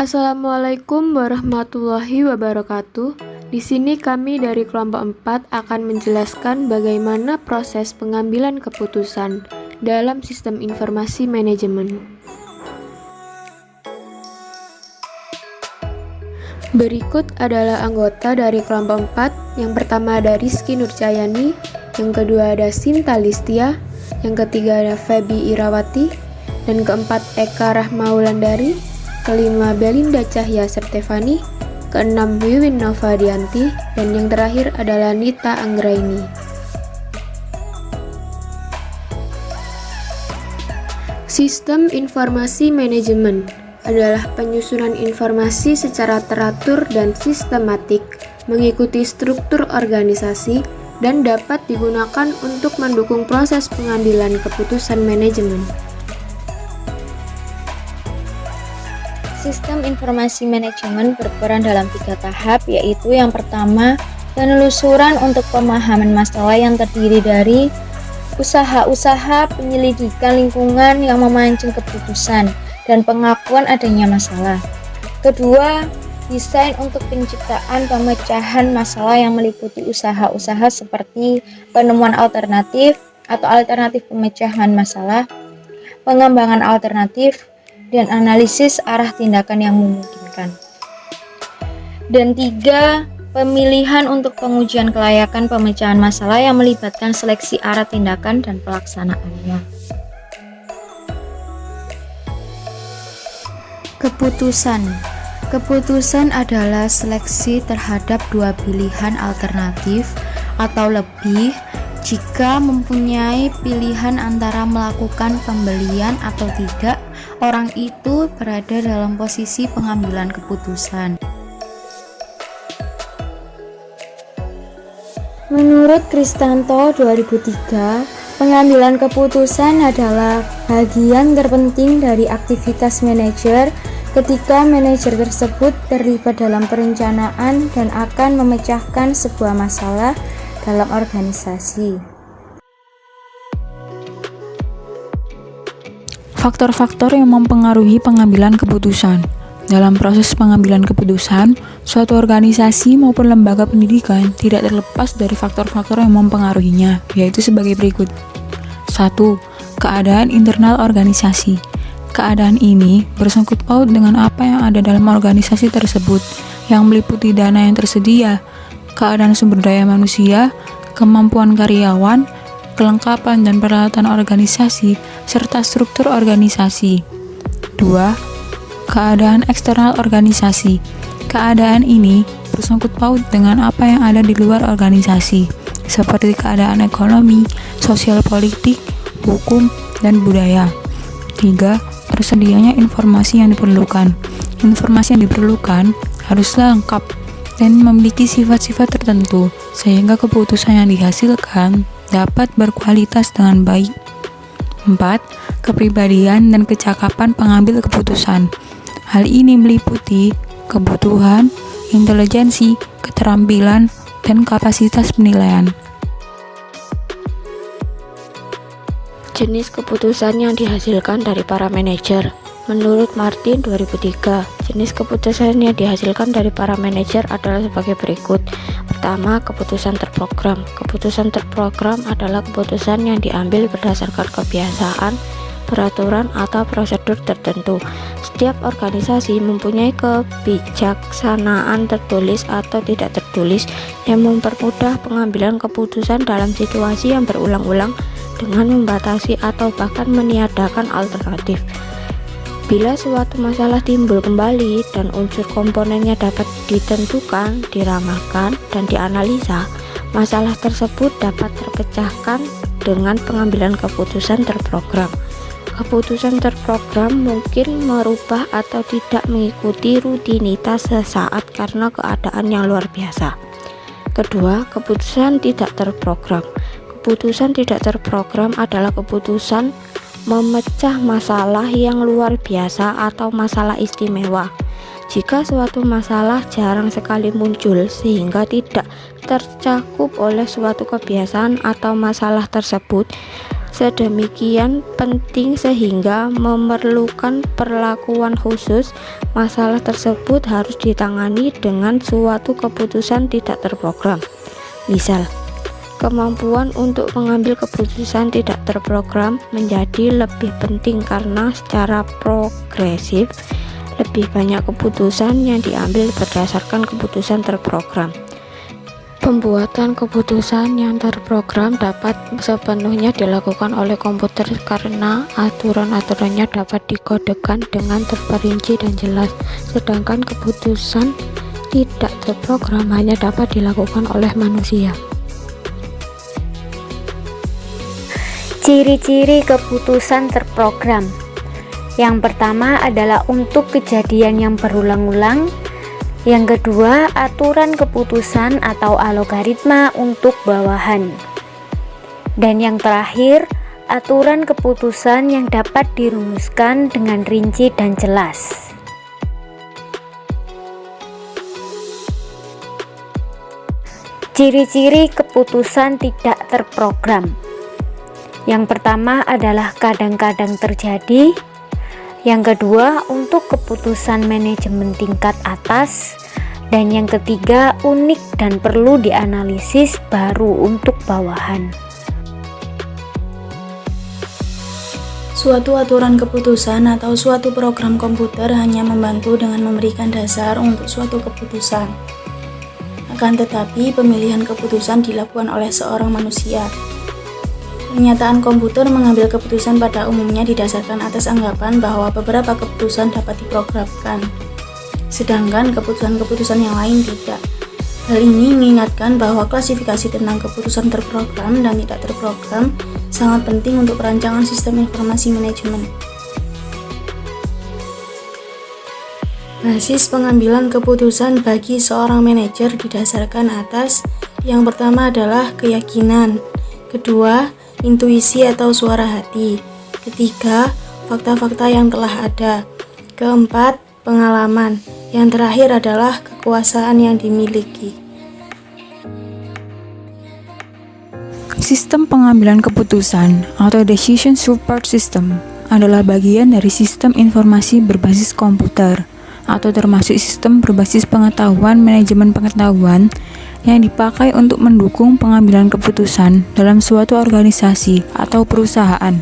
Assalamualaikum warahmatullahi wabarakatuh. Di sini kami dari kelompok 4 akan menjelaskan bagaimana proses pengambilan keputusan dalam sistem informasi manajemen. Berikut adalah anggota dari kelompok 4. Yang pertama ada Rizky Nurcayani, yang kedua ada Sinta Listia, yang ketiga ada Febi Irawati, dan keempat Eka Rahmaulandari, kelima Belinda Cahya Sertefani, keenam Wiwin Novadianti, dan yang terakhir adalah Nita Anggraini. Sistem informasi manajemen adalah penyusunan informasi secara teratur dan sistematik, mengikuti struktur organisasi, dan dapat digunakan untuk mendukung proses pengambilan keputusan manajemen. Sistem informasi manajemen berperan dalam 3 tahap, yaitu yang pertama, penelusuran untuk pemahaman masalah yang terdiri dari usaha-usaha penyelidikan lingkungan yang memancing keputusan dan pengakuan adanya masalah. Kedua, desain untuk penciptaan pemecahan masalah yang meliputi usaha-usaha seperti penemuan alternatif atau alternatif pemecahan masalah, pengembangan alternatif, dan analisis arah tindakan yang memungkinkan. Dan 3, pemilihan untuk pengujian kelayakan pemecahan masalah yang melibatkan seleksi arah tindakan dan pelaksanaannya. Keputusan adalah seleksi terhadap 2 pilihan alternatif atau lebih jika mempunyai pilihan antara melakukan pembelian atau tidak. Orang itu berada dalam posisi pengambilan keputusan. Menurut Kristanto 2003, pengambilan keputusan adalah bagian terpenting dari aktivitas manajer ketika manajer tersebut terlibat dalam perencanaan dan akan memecahkan sebuah masalah dalam organisasi. Faktor-faktor yang mempengaruhi pengambilan keputusan. Dalam proses pengambilan keputusan, suatu organisasi maupun lembaga pendidikan tidak terlepas dari faktor-faktor yang mempengaruhinya, yaitu sebagai berikut. 1. Keadaan internal organisasi. Keadaan ini bersangkut paut dengan apa yang ada dalam organisasi tersebut, yang meliputi dana yang tersedia, keadaan sumber daya manusia, kemampuan karyawan, kelengkapan dan peralatan organisasi, serta struktur organisasi. 2. Keadaan eksternal organisasi. Keadaan ini bersangkut paut dengan apa yang ada di luar organisasi, seperti keadaan ekonomi, sosial politik, hukum, dan budaya. 3. Tersedianya informasi yang diperlukan. Informasi yang diperlukan haruslah lengkap dan memiliki sifat-sifat tertentu, sehingga keputusan yang dihasilkan dapat berkualitas dengan baik. 4. Kepribadian dan kecakapan pengambil keputusan. Hal ini meliputi kebutuhan, intelijensi, keterampilan, dan kapasitas penilaian. Jenis keputusan yang dihasilkan dari para manajer. Menurut Martin 2003, jenis keputusan yang dihasilkan dari para manajer adalah sebagai berikut. Pertama, keputusan terprogram. Keputusan terprogram adalah keputusan yang diambil berdasarkan kebiasaan, peraturan, atau prosedur tertentu. Setiap organisasi mempunyai kebijaksanaan tertulis atau tidak tertulis yang mempermudah pengambilan keputusan dalam situasi yang berulang-ulang dengan membatasi atau bahkan meniadakan alternatif. Bila suatu masalah timbul kembali dan unsur komponennya dapat ditentukan, diramalkan, dan dianalisa, masalah tersebut dapat terpecahkan dengan pengambilan keputusan terprogram. Keputusan terprogram mungkin merubah atau tidak mengikuti rutinitas sesaat karena keadaan yang luar biasa. Kedua, keputusan tidak terprogram. Keputusan tidak terprogram adalah keputusan memecah masalah yang luar biasa atau masalah istimewa. Jika suatu masalah jarang sekali muncul sehingga tidak tercakup oleh suatu kebiasaan atau masalah tersebut, sedemikian penting sehingga memerlukan perlakuan khusus. Masalah tersebut harus ditangani dengan suatu keputusan tidak terprogram. Misal, kemampuan untuk mengambil keputusan tidak terprogram menjadi lebih penting karena secara progresif lebih banyak keputusan yang diambil berdasarkan keputusan terprogram. Pembuatan keputusan yang terprogram dapat sepenuhnya dilakukan oleh komputer karena aturan-aturannya dapat dikodekan dengan terperinci dan jelas, sedangkan keputusan tidak terprogram hanya dapat dilakukan oleh manusia. Ciri-ciri keputusan terprogram. Yang pertama adalah untuk kejadian yang berulang-ulang. Yang kedua, aturan keputusan atau algoritma untuk bawahan. Dan yang terakhir, aturan keputusan yang dapat dirumuskan dengan rinci dan jelas. Ciri-ciri keputusan tidak terprogram. Yang pertama adalah kadang-kadang terjadi. Yang kedua, untuk keputusan manajemen tingkat atas. Dan yang ketiga, unik dan perlu dianalisis baru untuk bawahan. Suatu aturan keputusan atau suatu program komputer hanya membantu dengan memberikan dasar untuk suatu keputusan. Akan tetapi, pemilihan keputusan dilakukan oleh seorang manusia. Pernyataan komputer mengambil keputusan pada umumnya didasarkan atas anggapan bahwa beberapa keputusan dapat diprogramkan, sedangkan keputusan-keputusan yang lain tidak. Hal ini mengingatkan bahwa klasifikasi tentang keputusan terprogram dan tidak terprogram sangat penting untuk perancangan sistem informasi manajemen. Basis pengambilan keputusan bagi seorang manajer didasarkan atas yang pertama adalah keyakinan, kedua, intuisi atau suara hati, ketiga, fakta-fakta yang telah ada, keempat, pengalaman, yang terakhir adalah kekuasaan yang dimiliki. Sistem pengambilan keputusan atau Decision Support System adalah bagian dari sistem informasi berbasis komputer atau termasuk sistem berbasis pengetahuan manajemen pengetahuan yang dipakai untuk mendukung pengambilan keputusan dalam suatu organisasi atau perusahaan.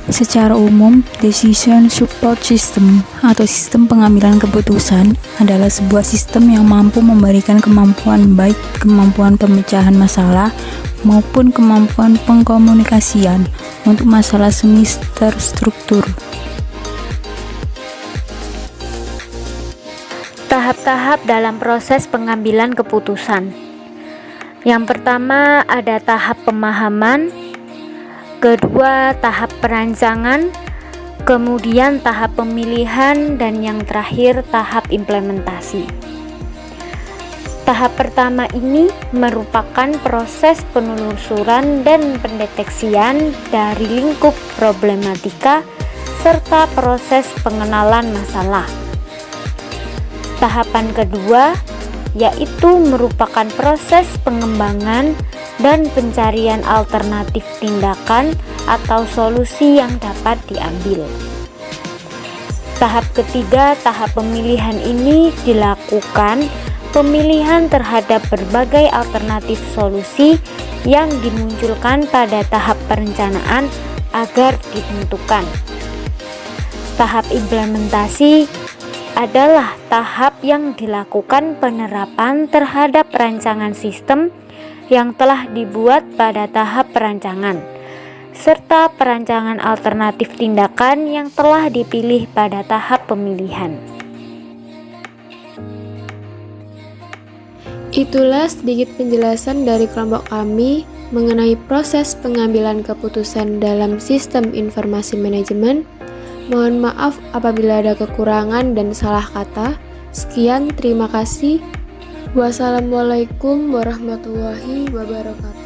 Secara umum, Decision Support System atau sistem pengambilan keputusan adalah sebuah sistem yang mampu memberikan kemampuan baik kemampuan pemecahan masalah maupun kemampuan pengkomunikasian untuk masalah semi terstruktur. Tahap-tahap dalam proses pengambilan keputusan. Yang pertama ada tahap pemahaman, kedua tahap perancangan, kemudian tahap pemilihan, dan yang terakhir tahap implementasi. Tahap pertama ini merupakan proses penelusuran dan pendeteksian dari lingkup problematika serta proses pengenalan masalah. Tahapan kedua yaitu merupakan proses pengembangan dan pencarian alternatif tindakan atau solusi yang dapat diambil. Tahap ketiga, tahap pemilihan ini dilakukan pemilihan terhadap berbagai alternatif solusi yang dimunculkan pada tahap perencanaan agar ditentukan. Tahap implementasi adalah tahap yang dilakukan penerapan terhadap rancangan sistem yang telah dibuat pada tahap perancangan, serta perancangan alternatif tindakan yang telah dipilih pada tahap pemilihan. Itulah sedikit penjelasan dari kelompok kami mengenai proses pengambilan keputusan dalam sistem informasi manajemen. Mohon maaf apabila ada kekurangan dan salah kata. Sekian, terima kasih. Wassalamualaikum warahmatullahi wabarakatuh.